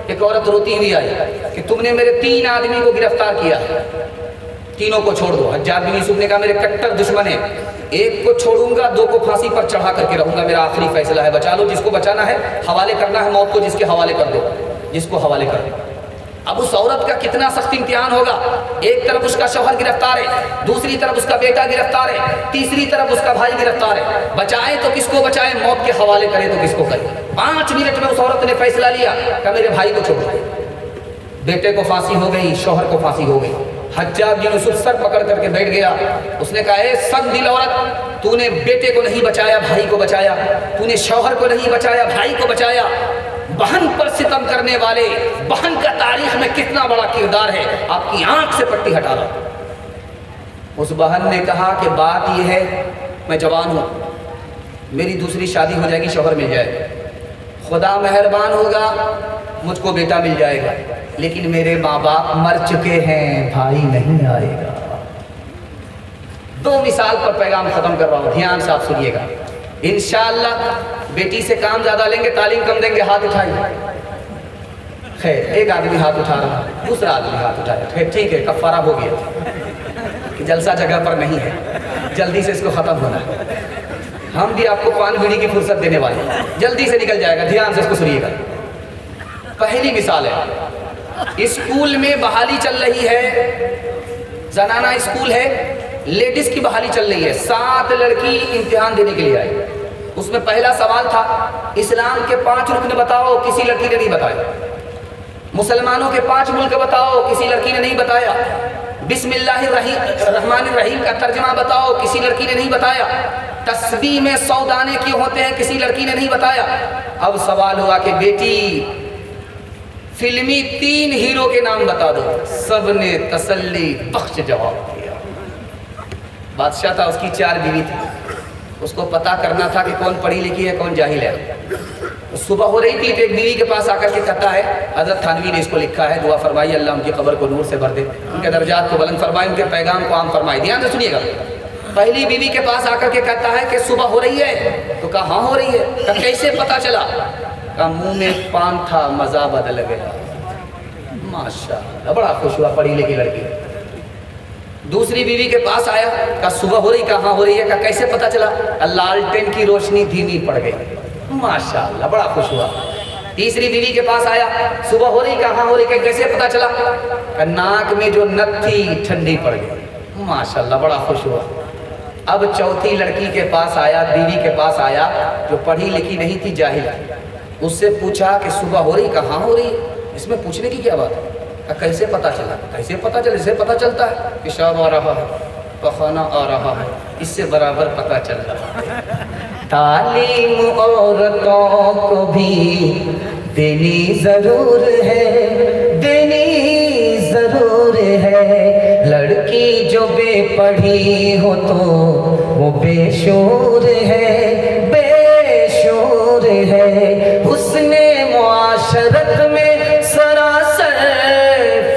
ایک عورت روتی ہوئی آئی کہ تم نے میرے 3 آدمی کو گرفتار کیا، تینوں کو چھوڑ دو۔ حجاج بن یوسف نے کہا میرے کٹر دشمن ہیں، ایک کو چھوڑوں گا، 2 کو پھانسی پر چڑھا کر کے رہوں گا، میرا آخری فیصلہ ہے، بچا لو جس کو بچانا ہے، حوالے کرنا ہے موت کو، جس کے حوالے کر دو، جس کو حوالے کر دو۔ اب اس عورت کا کتنا سخت امتحان ہوگا، ایک طرف اس کا شوہر گرفتار ہے، دوسری طرف اس کا بیٹا گرفتار ہے، تیسری طرف اس کا بھائی گرفتار ہے، بچائے تو کس کو بچائے، موت کے حوالے کرے تو کس کو کرے۔ 5 منٹ میں اس عورت نے فیصلہ لیا کہ میرے بھائی کو چھوڑ دو، بیٹے کو پھانسی ہو گئی، شوہر کو پھانسی ہو گئی۔ حجاج بن یوسف سر پکڑ کر کے بیٹھ گیا، اس نے کہا اے سنگ دل عورت، تو نے بیٹے کو نہیں بچایا، بھائی کو بچایا، تو نے شوہر کو نہیں بچایا، بھائی کو بچایا، بہن پر ستم کرنے والے، بہن کا تاریخ میں کتنا بڑا کردار ہے، آپ کی آنکھ سے پٹی ہٹا رہا۔ اس بہن نے کہا کہ بات یہ ہے میں جوان ہوں، میری دوسری شادی ہو جائے گی، شوہر مل جائے گا، خدا مہربان ہوگا مجھ کو بیٹا مل جائے گا، لیکن میرے ماں باپ مر چکے ہیں، بھائی نہیں آئے گا۔ 2 مثال پر پیغام ختم کر رہا ہوں، دھیان سے آپ سنیے گا۔ انشاءاللہ بیٹی سے کام زیادہ لیں گے، تعلیم کم دیں گے، ہاتھ اٹھائیے۔ خیر ایک آدمی ہاتھ اٹھا رہا، دوسرا آدمی ہاتھ اٹھایا، خیر ٹھیک ہے کفارہ ہو گیا، جلسہ جگہ پر نہیں ہے، جلدی سے اس کو ختم ہونا ہے، ہم بھی آپ کو پان بیڑی کی فرصت دینے والے ہیں، جلدی سے نکل جائے گا، دھیان سے اس کو سنیے گا۔ پہلی مثال ہے، اسکول میں بحالی چل رہی ہے، زنانہ اسکول ہے، لیڈیز کی بحالی چل رہی ہے، 7 لڑکی امتحان دینے کے لیے آئی۔ اس میں پہلا سوال تھا اسلام کے 5 رکن بتاؤ، کسی لڑکی نے نہیں بتایا۔ مسلمانوں کے 5 ملک بتاؤ، کسی لڑکی نے نہیں بتایا۔ بسم اللہ الرحمن الرحیم کا ترجمہ بتاؤ، کسی لڑکی نے نہیں بتایا۔ تسبیح میں 100 دانے کیوں ہوتے ہیں، کسی لڑکی نے نہیں بتایا۔ اب سوال ہوا کہ بیٹی فلمی 3 ہیرو کے نام بتا دو، سب نے تسلی بخش جواب دیا۔ بادشاہ تھا، اس کی 4 بیوی تھی، اس کو پتا کرنا تھا کہ کون پڑھی لکھی ہے کون جاہل ہے۔ صبح ہو رہی تھی تو ایک بیوی کے پاس آ کر کے کہتا ہے، حضرت تھانوی نے اس کو لکھا ہے، دعا فرمائیے اللہ ان کی قبر کو نور سے بھر دے، ان کے درجات کو بلند فرمائے، ان کے پیغام کو عام فرمائے۔ دھیان سے سنیے گا۔ پہلی بیوی کے پاس آ کر کے کہتا ہے کہ صبح ہو رہی ہے، تو کہا ہاں ہو رہی ہے، کہا کیسے پتا چلا، کہا منہ میں پان تھا مزہ بدل گیا۔ ماشاءاللہ بڑا خوش ہوا پڑھی لکھی لڑکی۔ دوسری بیوی کے پاس آیا، کہا صبح ہو رہی، کہا ہاں ہو رہی ہے، کہا کیسے پتا چلا، لالٹین کی روشنی دھیمی پڑ گئی۔ ماشاءاللہ بڑا خوش ہوا۔ تیسری بیوی کے پاس آیا، صبح ہو رہی، کہا ہاں ہو رہی، کہا کیسے پتا چلا، کہا ناک میں جو نت تھی ٹھنڈی پڑ گئی۔ ماشاءاللہ بڑا خوش ہوا۔ اب چوتھی لڑکی کے پاس آیا، بیوی کے پاس آیا جو پڑھی لکھی نہیں تھی، جاہل تھی، اس سے پوچھا کہ صبح ہو رہی، کہا ہاں ہو رہی، اس میں پوچھنے کی کیا بات ہے، کیسے پتا چلا، کیسے پتا چلا، اسے پتا چلتا ہے پیشاب آ رہا ہے، پخانہ آ رہا ہے، اس سے برابر پتا چل رہا ہے۔ تعلیم عورتوں کو بھی دینی ضرور ہے، دینی ضرور ہے، لڑکی جو بے پڑھی ہو تو وہ بے شعور ہے، بے شعور ہے، حسن معاشرت میں سراسر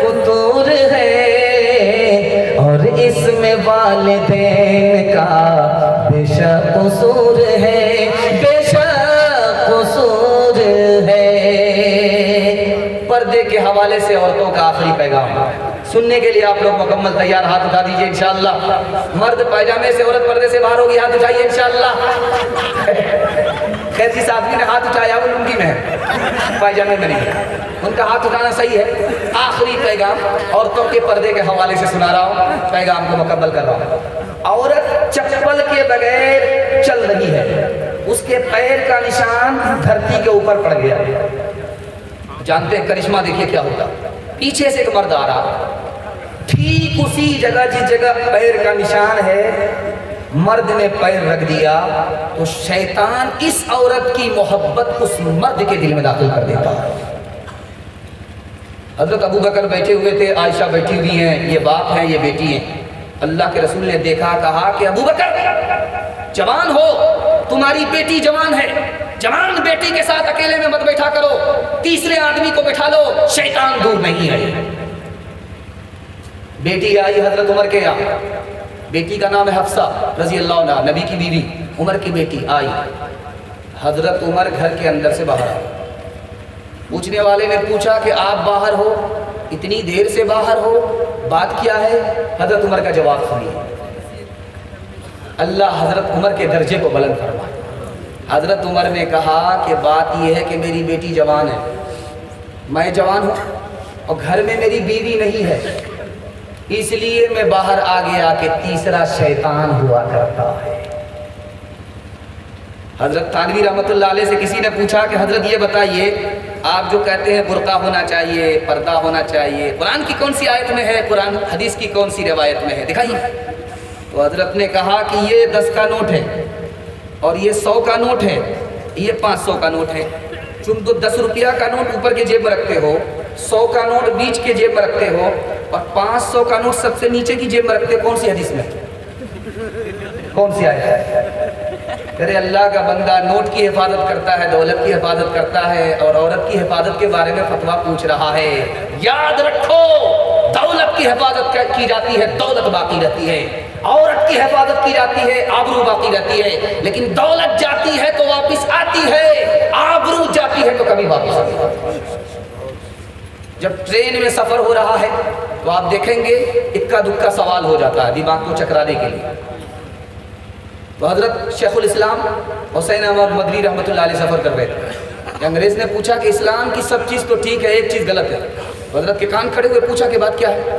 فطور ہے، اور اس میں والدین کا بے شک قصور ہے، بے شک قصور ہے۔ پردے کے حوالے سے عورتوں کا آخری پیغام سننے کے لیے آپ لوگ مکمل تیار، ہاتھ اٹھا دیجئے انشاءاللہ۔ مرد پائجامے سے، عورت پردے سے باہر ہوگی، ہاتھ اٹھائیے انشاءاللہ۔ خیر جس آدمی نے ہاتھ اٹھایا وہ لنگی میں ہے، پائجامے میں نہیں ہے، ان کا ہاتھ اٹھانا صحیح ہے۔ آخری پیغام عورتوں کے پردے کے حوالے سے سنا رہا ہوں، پیغام کو مکمل کر رہا ہوں۔ عورت چپل کے بغیر چل رہی ہے، اس کے پیر کا نشان دھرتی کے اوپر پڑ گیا۔ جانتے ہیں کرشمہ دیکھیے کیا ہوتا، پیچھے سے ایک مرد آ رہا، ٹھیک اسی جگہ جس جگہ پیر کا نشان ہے مرد نے پیر رکھ دیا تو شیطان اس عورت کی محبت اس مرد کے دل میں داخل کر دیتا ہے۔ حضرت ابو بکر بیٹھے ہوئے تھے، عائشہ بیٹھی ہوئی ہیں، یہ باپ ہیں یہ بیٹی ہیں۔ اللہ کے رسول نے دیکھا، کہا کہ ابو بکر جوان ہو، تمہاری بیٹی جوان ہے، جوان بیٹی کے ساتھ اکیلے میں مت بیٹھا کرو، تیسرے آدمی کو بٹھا لو، شیطان دور نہیں ہے۔ بیٹی آئی حضرت عمر کے یہاں، بیٹی کا نام ہے حفصہ رضی اللہ عنہ، نبی کی بیوی، عمر کی بیٹی آئی۔ حضرت عمر گھر کے اندر سے باہر آئے، پوچھنے والے نے پوچھا کہ آپ باہر ہو، اتنی دیر سے باہر ہو، بات کیا ہے؟ حضرت عمر کا جواب سنیے، اللہ حضرت عمر کے درجے کو بلند فرمائے۔ حضرت عمر نے کہا کہ بات یہ ہے کہ میری بیٹی جوان ہے، میں جوان ہوں اور گھر میں میری بیوی نہیں ہے، اس لیے میں باہر آ گیا کہ تیسرا شیطان ہوا کرتا ہے۔ حضرت تھانوی رحمۃ اللہ علیہ سے کسی نے پوچھا کہ حضرت یہ بتائیے، آپ جو کہتے ہیں برقع ہونا چاہیے، پردہ ہونا چاہیے، قرآن کی کون سی آیت میں ہے، قرآن حدیث کی کون سی روایت میں ہے، دکھائیے۔ تو حضرت نے کہا کہ یہ 10 کا نوٹ ہے اور یہ 100 کا نوٹ ہے، یہ 500 کا نوٹ ہے، تم تو 10 روپیہ کا نوٹ اوپر کے جیب میں رکھتے ہو، 100 کا نوٹ بیچ کے جیب میں رکھتے ہو اور 500 کا نوٹ سب سے نیچے کی جیب میں رکھتے ہو، کون سی حدیث میں، کون سی آیت ہے؟ ارے اللہ کا بندہ نوٹ کی حفاظت کرتا ہے، دولت کی حفاظت کرتا ہے اور عورت کی حفاظت کے بارے میں فتویٰ پوچھ رہا ہے۔ یاد رکھو، دولت کی حفاظت کی جاتی ہے، دولت باقی رہتی ہے، عورت کی حفاظت کی جاتی ہے، آبرو باقی رہتی ہے، لیکن دولت جاتی ہے تو واپس آتی ہے، آبرو جاتی ہے تو کبھی واپس آتی ہے۔ جب ٹرین میں سفر ہو رہا ہے تو آپ دیکھیں گے اکا دکا سوال ہو جاتا ہے دماغ کو چکرانے کے لیے۔ تو حضرت شیخ الاسلام حسین احمد مدنی رحمۃ اللہ علیہ سفر کر رہے تھے، انگریز نے پوچھا کہ اسلام کی سب چیز تو ٹھیک ہے، ایک چیز غلط ہے۔ تو حضرت کے کان کھڑے ہوئے پوچھا کہ بات کیا ہے؟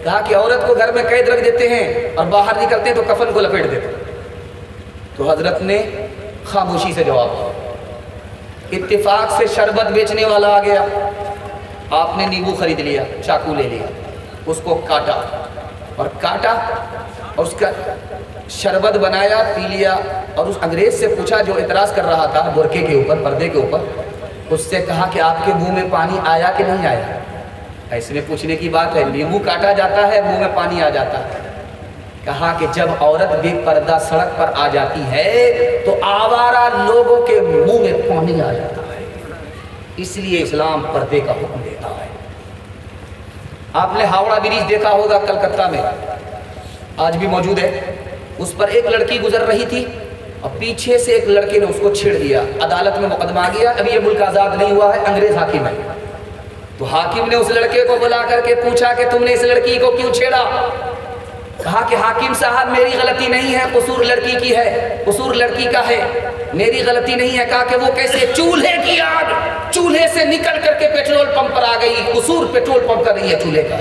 کہا کہ عورت کو گھر میں قید رکھ دیتے ہیں اور باہر نکلتے ہیں تو کفن کو لپیٹ دیتے ہیں۔ تو حضرت نے خاموشی سے جواب دیا۔ اتفاق سے شربت بیچنے والا آ گیا، آپ نے نیبو خرید لیا، چاقو لے لیا، اس کو کاٹا اور اس کا شربت بنایا، پی لیا، اور اس انگریز سے پوچھا جو اعتراض کر رہا تھا برقعے کے اوپر، پردے کے اوپر، اس سے کہا کہ آپ کے منہ میں پانی آیا کہ نہیں آیا؟ ایسے میں پوچھنے کی بات ہے، لیمو کاٹا جاتا ہے، منہ میں پانی آ جاتا ہے۔ کہا کہ جب عورت بے پردہ سڑک پر آ جاتی ہے تو آوارہ لوگوں کے منہ میں پانی آ جاتا ہے، اس لیے اسلام پردے کا حکم دیتا ہے۔ آپ نے ہاوڑا برج دیکھا ہوگا کلکتہ میں، آج بھی موجود ہے، اس پر ایک لڑکی گزر رہی تھی اور پیچھے سے ایک لڑکے نے اس کو چھیڑ دیا، عدالت میں مقدمہ آ گیا، ابھی یہ ملک آزاد نہیں ہوا ہے، انگریز حاکم ہے۔ تو حاکم نے اس لڑکے کو بلا کر کے پوچھا کہ تم نے اس لڑکی کو کیوں چھیڑا؟ کہا کہ حاکم صاحب میری غلطی نہیں ہے، قصور لڑکی کی ہے، قصور لڑکی کا ہے، میری غلطی نہیں ہے۔ کہا کہ وہ کیسے؟ چولہے کی آگ چولہے سے نکل کر کے پیٹرول پمپ پر آ گئی، قصور پیٹرول پمپ کا نہیں ہے، چولہے کا۔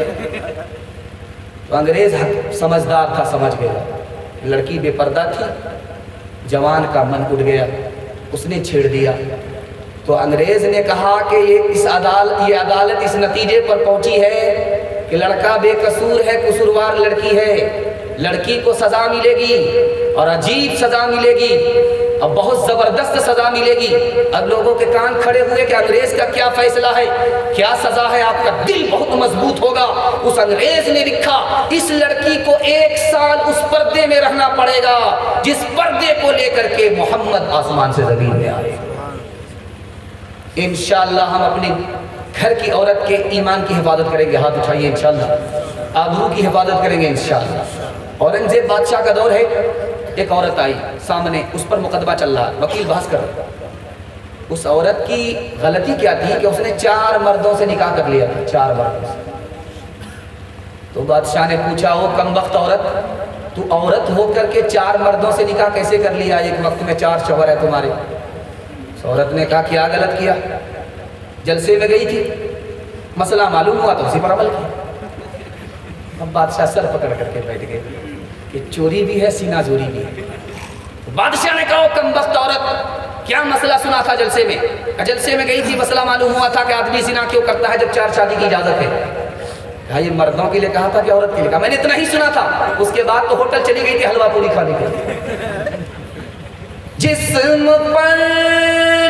تو انگریز سمجھدار تھا، سمجھ گیا، لڑکی بے پردہ تھی، جوان کا من اٹھ گیا، اس نے چھیڑ دیا۔ تو انگریز نے کہا کہ یہ عدالت اس نتیجے پر پہنچی ہے کہ لڑکا بے قصور ہے، قصوروار لڑکی ہے، لڑکی کو سزا ملے گی اور عجیب سزا ملے گی اور بہت زبردست سزا ملے گی۔ اب لوگوں کے کان کھڑے ہوئے کہ انگریز کا کیا فیصلہ ہے، کیا سزا ہے؟ آپ کا دل بہت مضبوط ہوگا۔ اس انگریز نے لکھا اس لڑکی کو 1 سال اس پردے میں رہنا پڑے گا جس پردے کو لے کر کے محمد آسمان سے زمین میں آئے۔ انشاءاللہ ہم اپنے گھر کی عورت کے ایمان کی حفاظت کریں گے، ہاتھ اٹھائیے، انشاءاللہ آبرو کی حفاظت کریں گے انشاءاللہ۔ اورنگزیب بادشاہ کا دور ہے، ایک عورت آئی سامنے، اس پر مقدمہ چل رہا، وکیل بحث کر رہا۔ اس عورت کی غلطی کیا تھی کہ اس نے 4 مردوں سے نکاح کر لیا تھا، 4 مردوں سے۔ تو بادشاہ نے پوچھا، او کم وقت عورت، تو عورت ہو کر کے 4 مردوں سے نکاح کیسے کر لیا؟ ایک وقت میں 4 شوہر ہے تمہارے۔ عورت نے کہا کیا غلط کیا؟ جلسے میں گئی تھی، مسئلہ معلوم ہوا تو اسی پر عمل کیا۔ اب بادشاہ سر پکڑ کر کے بیٹھ گئے کہ چوری بھی ہے سینہ زوری بھی ہے۔ بادشاہ نے کہا کم بخت عورت کیا مسئلہ سنا تھا جلسے میں؟ جلسے میں گئی تھی، مسئلہ معلوم ہوا تھا کہ آدمی زنا کیوں کرتا ہے جب 4 شادی کی اجازت ہے۔ کہا یہ مردوں کے لیے کہا تھا کہ عورت کے لیے؟ کہا میں نے اتنا ہی سنا تھا۔ اس کے بعد تو ہوٹل چلی گئی تھی حلوہ پوری کھانے کے لیے۔ جسم پر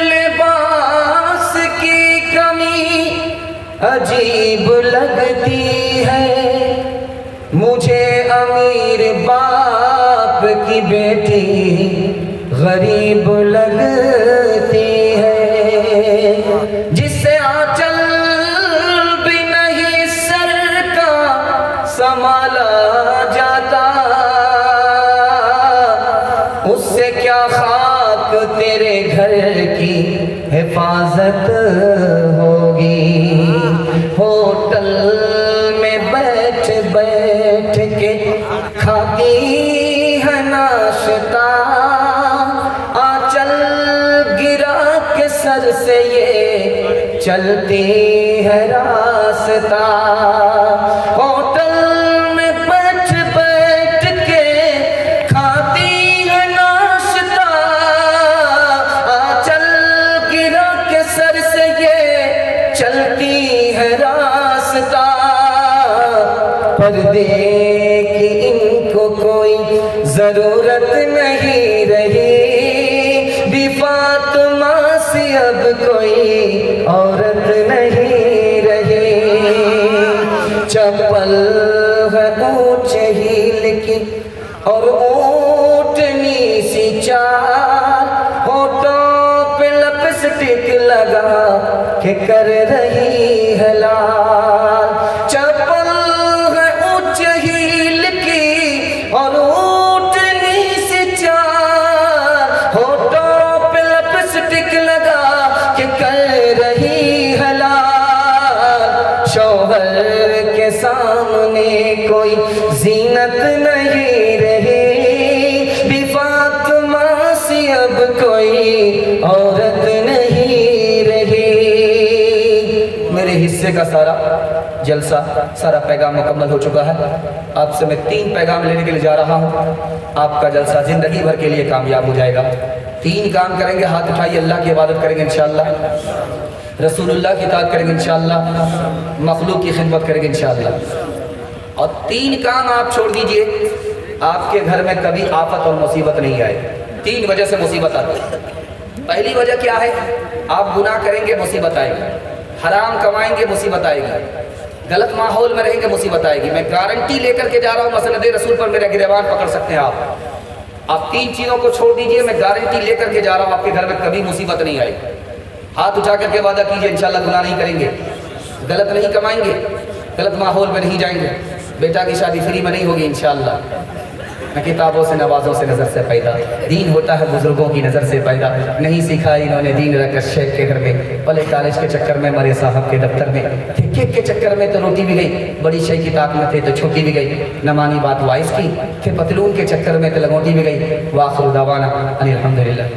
لباس کی کمی عجیب لگتی ہے، مجھے امیر باپ کی بیٹی غریب لگتی ہے، جس سے آنچل بھی نہیں سر کا سنبھالا جاتا، اس سے کیا خاک تیرے گھر کی حفاظت ہوگی۔ ہوٹل میں بیٹھ بیٹھ کے کھاتی ہے ناشتہ، آنچل گرا کے سر سے یہ چلتی ہے راستہ۔ ہوٹل میں بیٹھ بیٹھ کے کھاتی ہے ناشتہ، آنچل گرا کے سر سے یہ چلتی ہے راستہ۔ پردے کی ان کو کوئی ضرورت نہیں رہی، بی فاطمہ سے اب کوئی عورت نہیں رہی۔ چپل ہے اونچے ہیل کی اور اونٹنی سی چال، ہونٹوں پہ لپسٹک لگا کہ کر رہی ہے لال۔ چپل ہے اونچے ہیل کی اور اونٹنی سی چال، ہونٹوں پہ لپسٹک لگا کہ کر رہی ہے لال۔ شوہر کے سامنے کوئی زینت نہیں رہی، بی فاطمہ سے اب کوئی عورت نہیں رہی۔ میرے حصے کا سارا جلسہ، سارا پیغام مکمل ہو چکا ہے۔ آپ سے میں 3 پیغام لینے کے لیے جا رہا ہوں، آپ کا جلسہ زندگی بھر کے لیے کامیاب ہو جائے گا۔ 3 کام کریں گے، ہاتھ اٹھائیے، اللہ کی عبادت کریں گے انشاءاللہ، رسول اللہ کی اطاعت کریں گے انشاءاللہ، مخلوق کی خدمت کریں گے انشاءاللہ۔ اور 3 کام آپ چھوڑ دیجئے، آپ کے گھر میں کبھی آفت اور مصیبت نہیں آئے۔ 3 وجہ سے مصیبت آتی ہے۔ پہلی وجہ کیا ہے؟ آپ گناہ کریں گے مصیبت آئے گی، حرام کمائیں گے مصیبت آئے گی، غلط ماحول میں رہیں گے مصیبت آئے گی۔ میں گارنٹی لے کر کے جا رہا ہوں، مسند رسول پر میرا گریبان پکڑ سکتے ہیں آپ 3 چیزوں کو چھوڑ دیجئے، میں گارنٹی لے کر کے جا رہا ہوں، آپ کے گھر میں کبھی مصیبت نہیں آئے گی۔ ہاتھ اٹھا کر کے وعدہ کیجئے انشاءاللہ گناہ نہیں کریں گے، غلط نہیں کمائیں گے، غلط ماحول میں نہیں جائیں گے، بیٹا کی شادی فری میں نہیں ہوگی انشاءاللہ۔ میں کتابوں سے نوازوں سے نظر سے پیدا، دین ہوتا ہے بزرگوں کی نظر سے پیدا، نہیں سکھا انہوں نے دین رکھ شیخ کے گھر میں، پلے کالج کے چکر میں، مرے صاحب کے دفتر میں، کیک کے چکر میں تو روٹی بھی گئی، بڑی شیخ کتاب میں تھے تو چھوٹی بھی گئی، نہ مانی بات وائس کی، پھر پتلون کے چکر میں تو لگوٹی بھی گئی۔ وآخر دعوانا ان الحمدللہ۔